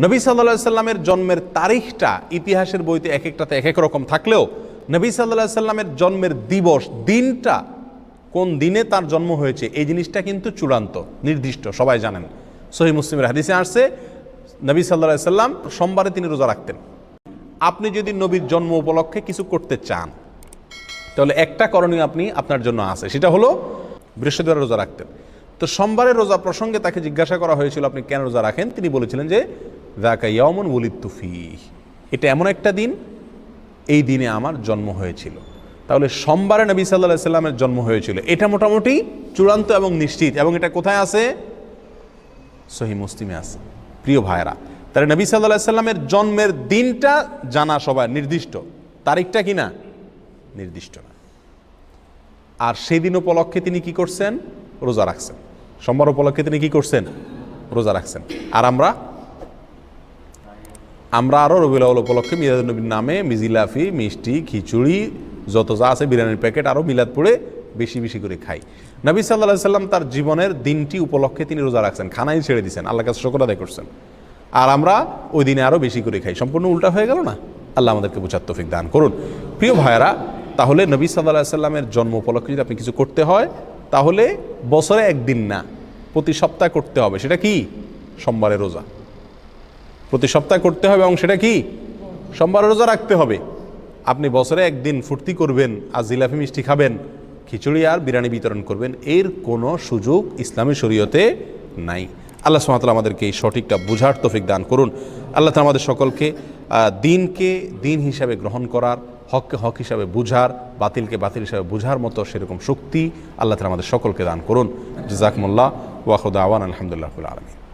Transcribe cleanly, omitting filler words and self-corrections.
নবী সাল্লাল্লাহু আলাইহি সাল্লামের জন্মের তারিখটা ইতিহাসের বইতে এক একটাতে এক এক রকম থাকলেও নবী সাল্লাল্লাহু আলাইহি সাল্লামের জন্মের দিবস, দিনটা কোন দিনে তার জন্ম হয়েছে, এই জিনিসটা কিন্তু চূড়ান্ত, নির্দিষ্ট, সবাই জানেন। সহিহ মুসলিমের হাদিসে আসছে নবী সাল্লাল্লাহু আলাইহি সাল্লাম সোমবারে তিনি রোজা রাখতেন। আপনি যদি নবীর জন্ম উপলক্ষে কিছু করতে চান তাহলে একটা করণীয় আপনার জন্য আছে, সেটা হলো বৃহস্পতিবার রোজা রাখতেন। তো সোমবারের রোজা প্রসঙ্গে তাকে জিজ্ঞাসা করা হয়েছিল আপনি কেন রোজা রাখেন, তিনি বলেছিলেন যে যাকা ইয়াউমুন ওয়ালিদতু ফীহ, এটা এমন একটা দিন, এই দিনে আমার জন্ম হয়েছিল। তাহলে সোমবারে নবী সাল্লাল্লাহু আলাইহি সাল্লামের জন্ম হয়েছিল, এটা মোটামুটি চূড়ান্ত এবং নিশ্চিত। এবং এটা কোথায় আছে? সহিহ মুসলিমে আছে। প্রিয় ভাইরা, তাহলে নবী সাল্লাল্লাহু আলাইহি সাল্লামের জন্মের দিনটা জানা সবাই, নির্দিষ্ট, তারিখটা কি না নির্দিষ্ট না। আর সেই দিন উপলক্ষে তিনি কি করছেন? রোজা রাখছেন। সোমবার উপলক্ষে তিনি কি করছেন? রোজা রাখছেন। আর আমরা আরও রবিউল আউয়াল উপলক্ষে মিলাদুন নবীর নামে মিজিলাফি, মিষ্টি, খিচুড়ি, যত যা আছে, বিরিয়ানির প্যাকেট, আরও মিলাদ পড়ে বেশি বেশি করে খাই। নবী সাল্লাল্লাহু আলাইহি সাল্লাম তার জীবনের দিনটি উপলক্ষে তিনি রোজা রাখছেন, খানাই ছেড়ে দিয়েছেন, আল্লাহর কাছে শুকর আদায় করছেন। আর আমরা ওই দিনে আরও বেশি করে খাই। সম্পূর্ণ উল্টা হয়ে গেল না? আল্লাহ আমাদেরকে বুঝার তৌফিক দান করুন। প্রিয় ভাইয়েরা, তাহলে নবী সাল্লাল্লাহু আলাইহি সাল্লামের জন্ম উপলক্ষে যদি আপনি কিছু করতে হয় তাহলে বছরে একদিন না, প্রতি সপ্তাহে করতে হবে। সেটা কি? সোমবারের রোজা প্রতি সপ্তাহে করতে হবে, এবং সেটা কি? সোমবারের রোজা রাখতে হবে। আপনি বছরে একদিন ফুর্তি করবেন আর জিলাপি মিষ্টি খাবেন, খিচুড়ি আর বিরিয়ানি বিতরণ করবেন, এর কোনো সুযোগ ইসলামী শরীয়তে নাই। আল্লাহ সুবহানাহু ওয়া তাআলা আমাদেরকে এই সঠিকটা বুঝার তৌফিক দান করুন। আল্লাহ তাআলা আমাদের সকলকে দিনকে দিন হিসাবে গ্রহণ করার, হককে হক হিসাবে বুঝার, বাতিলকে বাতিল হিসাবে বুঝার মতো সেরকম শক্তি আল্লাহ তাআলা আমাদের সকলকে দান করুন। জাযাকুমুল্লাহ ওয়া আখিরু দাওয়ানা আলহামদুলিল্লাহি রাব্বিল আলামিন।